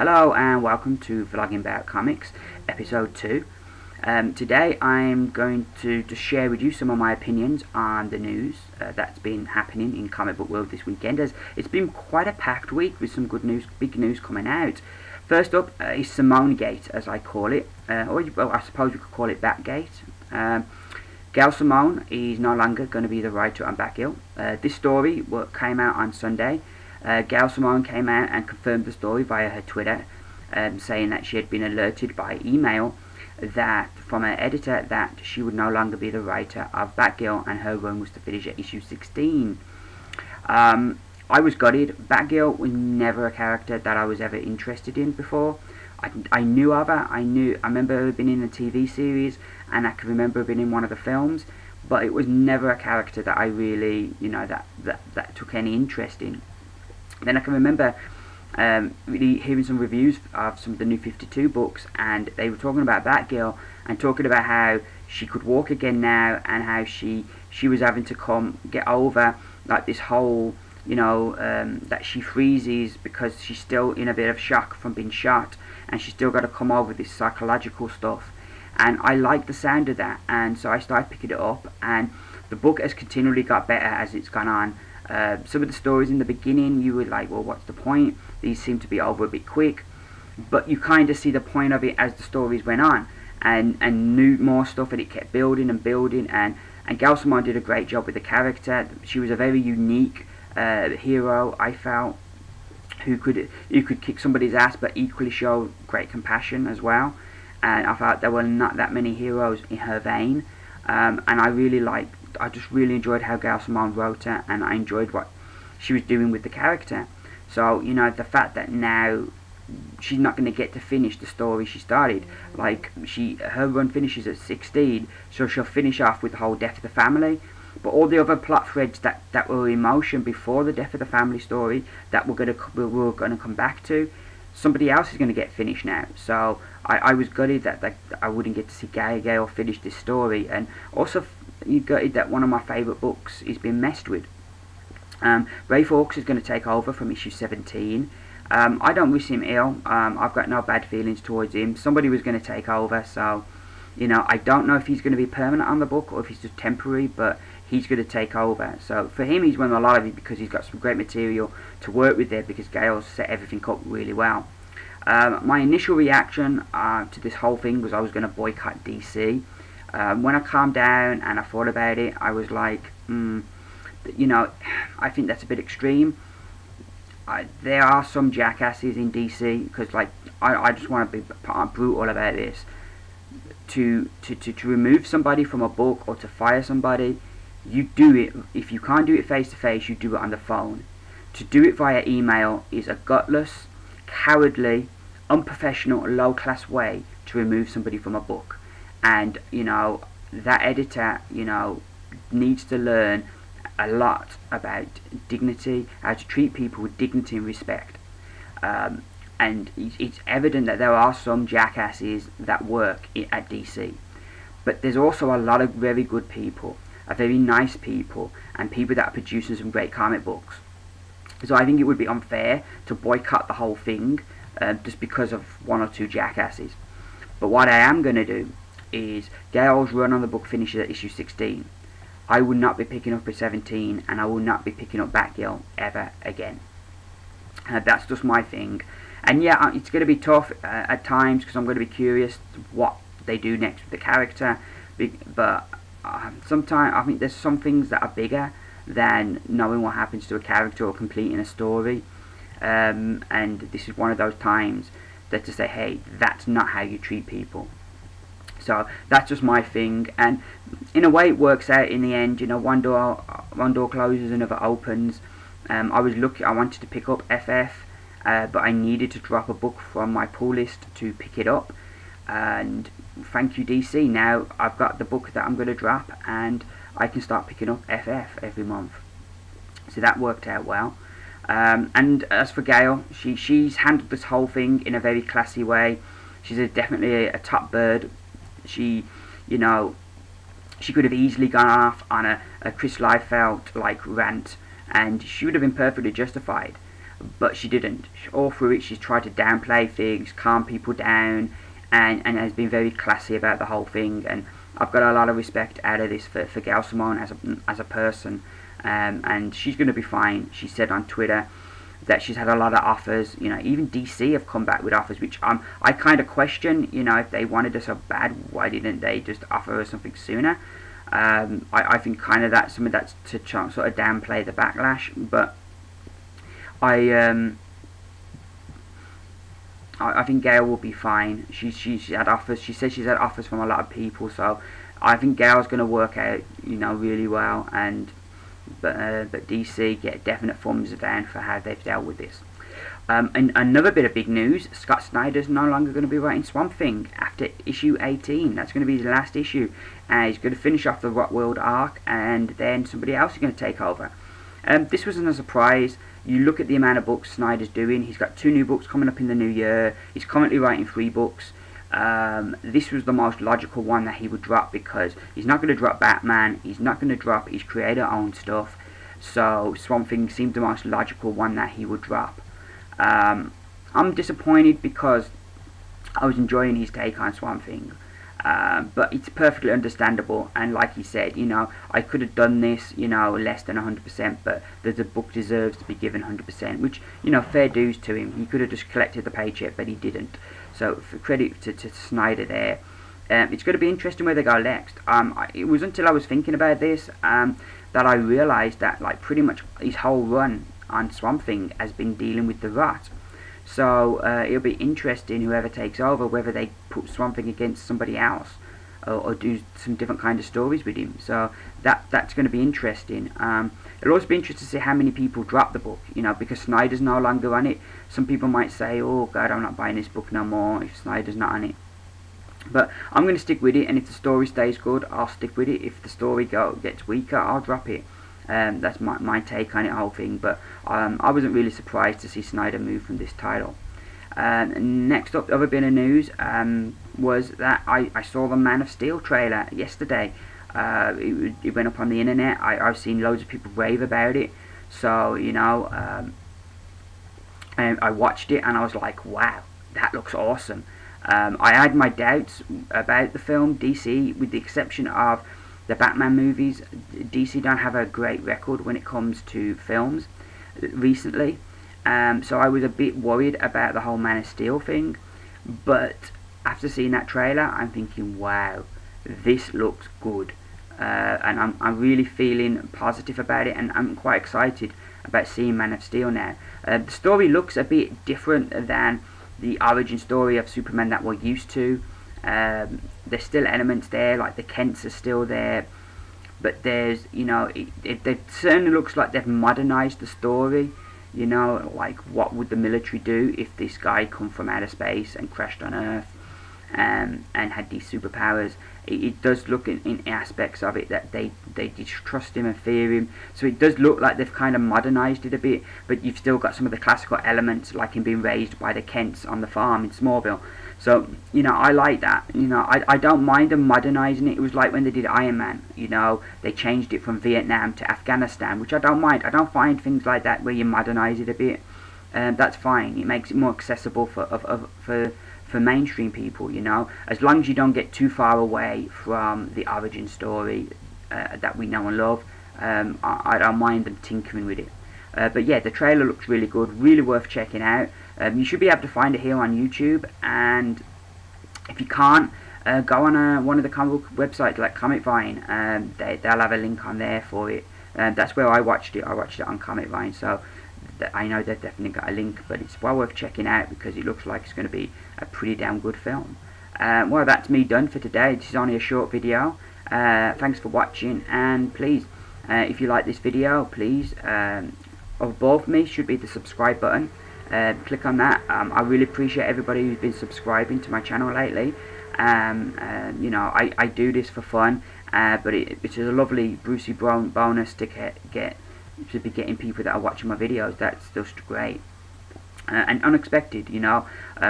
Hello and welcome to Vlogging About Comics, episode 2. Today I'm going to just share with you some of my opinions on the news that's been happening in comic book world this weekend, as it's been quite a packed week with some good news, big news coming out. First up is Simone Gate, as I call it, or well, I suppose you could call it Batgate. Gail Simone is no longer going to be the writer on Batgirl. This story came out on Sunday. Gail Simone came out and confirmed the story via her Twitter, saying that she had been alerted by email from her editor that she would no longer be the writer of Batgirl and her run was to finish at issue 16. I was gutted. Batgirl was never a character that I was ever interested in before. I knew of her. I remember her being in a TV series, and I can remember her being in one of the films, but it was never a character that I really, that took any interest in. Then I can remember really hearing some reviews of some of the new 52 books, and they were talking about Batgirl and talking about how she could walk again now, and how she was having to get over like this whole, that she freezes because she's still in a bit of shock from being shot, and she's still got to come over this psychological stuff. And I liked the sound of that, and so I started picking it up, and the book has continually got better as it's gone on. Some of the stories in the beginning, you were like, well, what's the point? These seem to be over a bit quick, but you kind of see the point of it as the stories went on, and knew more stuff, and it kept building and building, and Gail Simone did a great job with the character. She was a very unique hero, I felt, who could kick somebody's ass but equally show great compassion as well. And I felt there were not that many heroes in her vein, and I just really enjoyed how Gail Simone wrote her, and I enjoyed what she was doing with the character. So, the fact that now she's not going to get to finish the story she started, like her run finishes at 16, so she'll finish off with the whole death of the family, but all the other plot threads that were in motion before the death of the family story that we're going to come back to, somebody else is going to get finished now. So I was gutted that I wouldn't get to see Gail finish this story, and also gutted that one of my favourite books is being messed with. Ray Fawkes is going to take over from issue 17. I don't wish him ill. I've got no bad feelings towards him. Somebody was going to take over, so I don't know if he's going to be permanent on the book or if he's just temporary, but he's going to take over. So for him, he's won a lot of it because he's got some great material to work with there, because Gail's set everything up really well. My initial reaction to this whole thing was I was going to boycott DC. When I calmed down and I thought about it, I was like, I think that's a bit extreme. There are some jackasses in DC, because I just want to be brutal about this. To remove somebody from a book or to fire somebody, you do it. If you can't do it face to face, you do it on the phone. To do it via email is a gutless, cowardly, unprofessional, low class way to remove somebody from a book. And that editor needs to learn a lot about dignity, how to treat people with dignity and respect. And it's evident that there are some jackasses that work at DC, but there's also a lot of very good people, very nice people, and people that are producing some great comic books. So I think it would be unfair to boycott the whole thing just because of one or two jackasses. But what I am going to do is, Gail's run on the book finishes at issue 16. I will not be picking up at 17, and I will not be picking up Batgirl ever again. That's just my thing. And yeah, it's going to be tough at times, because I'm going to be curious what they do next with the character. But sometimes I think there's some things that are bigger than knowing what happens to a character or completing a story. And this is one of those times that to say, hey, that's not how you treat people. So that's just my thing, and in a way it works out in the end. One door closes, another opens. I wanted to pick up FF, but I needed to drop a book from my pull list to pick it up, and thank you DC, now I've got the book that I'm going to drop, and I can start picking up FF every month. So that worked out well. And as for Gail, she's handled this whole thing in a very classy way. She's definitely a top bird. She could have easily gone off on a Chris Liefeld rant, and she would have been perfectly justified. but she didn't. All through it, she's tried to downplay things, calm people down, and has been very classy about the whole thing. And I've got a lot of respect out of this for Gail Simone as a person, and she's going to be fine. She said on Twitter that she's had a lot of offers. You know, even DC have come back with offers, which I kind of question. You know, if they wanted her so bad, why didn't they just offer her something sooner? I think kind of that's something that's to sort of downplay the backlash, but I think Gail will be fine. She's had offers. She says she's had offers from a lot of people, so I think Gail's going to work out, you know, really well. But DC get definite thumbs down for how they've dealt with this. And another bit of big news: Scott Snyder's no longer going to be writing Swamp Thing after issue 18. That's going to be his last issue. He's going to finish off the Rock World arc, and then somebody else is going to take over. This wasn't a surprise. You look at the amount of books Snyder's doing. He's got 2 new books coming up in the new year. He's currently writing 3 books. This was the most logical one that he would drop, because he's not going to drop Batman. He's not going to drop his creator-owned stuff. So Swamp Thing seemed the most logical one that he would drop. I'm disappointed because I was enjoying his take on Swamp Thing. But it's perfectly understandable, and like he said, you know, I could have done this, you know, less than 100%, but the book deserves to be given 100%, which, you know, fair dues to him. He could have just collected the paycheck, but he didn't. So for credit to Snyder there. It's going to be interesting where they go next. It was until I was thinking about this that I realised that, like, pretty much his whole run on Swamp Thing has been dealing with the Rot. So it'll be interesting, whoever takes over, whether they put Swamp Thing against somebody else, or do some different kind of stories with him. So that's going to be interesting. It'll also be interesting to see how many people drop the book, you know, because Snyder's no longer on it. Some people might say, oh God, I'm not buying this book no more if Snyder's not on it. But I'm going to stick with it, and if the story stays good, I'll stick with it. If the story gets weaker, I'll drop it. That's my take on it, whole thing. But I wasn't really surprised to see Snyder move from this title. Next up, the other bit of news was that I saw the Man of Steel trailer yesterday. It went up on the internet. I've seen loads of people rave about it. So, you know, I watched it and I was like, wow, that looks awesome. I had my doubts about the film. DC, with the exception of the Batman movies, DC don't have a great record when it comes to films recently. So I was a bit worried about the whole Man of Steel thing. But after seeing that trailer, I'm thinking, wow, this looks good. And I'm really feeling positive about it, and I'm quite excited about seeing Man of Steel now. The story looks a bit different than the origin story of Superman that we're used to. There's still elements there, like the Kents are still there, but there's, you know, it certainly looks like they've modernized the story. You know, like, what would the military do if this guy come from outer space and crashed on Earth and had these superpowers? It does look in aspects of it that they distrust him and fear him. So it does look like they've kind of modernized it a bit, but you've still got some of the classical elements, like him being raised by the Kents on the farm in Smallville. So, you know, I like that. You know, I don't mind them modernizing it. It was like when they did Iron Man, you know, they changed it from Vietnam to Afghanistan, which I don't mind. I don't find things like that where you modernize it a bit. That's fine. It makes it more accessible for mainstream people, you know, as long as you don't get too far away from the origin story that we know and love. I don't mind them tinkering with it. But yeah, the trailer looks really good, really worth checking out. You should be able to find it here on YouTube, and if you can't, go on one of the comic book websites like Comic Vine. They'll have a link on there for it. That's where I watched it. I watched it on Comic Vine, so I know they've definitely got a link, but it's well worth checking out because it looks like it's going to be a pretty damn good film. Well, that's me done for today. This is only a short video. Thanks for watching, and please, if you like this video, please, above me should be the subscribe button. Click on that. I really appreciate everybody who's been subscribing to my channel lately. You know, I do this for fun, but it's a lovely Brucey bonus to be getting people that are watching my videos. That's just great. and unexpected, you know.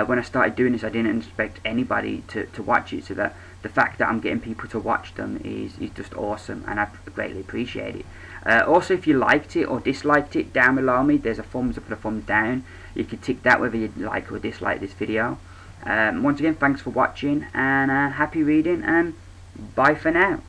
When I started doing this, I didn't expect anybody to watch it, so that the fact that I'm getting people to watch them is just awesome, and I greatly appreciate it. Also, if you liked it or disliked it, down below me there's a thumbs up and a thumbs down. You can tick that whether you like or dislike this video. Once again, thanks for watching, and happy reading, and bye for now.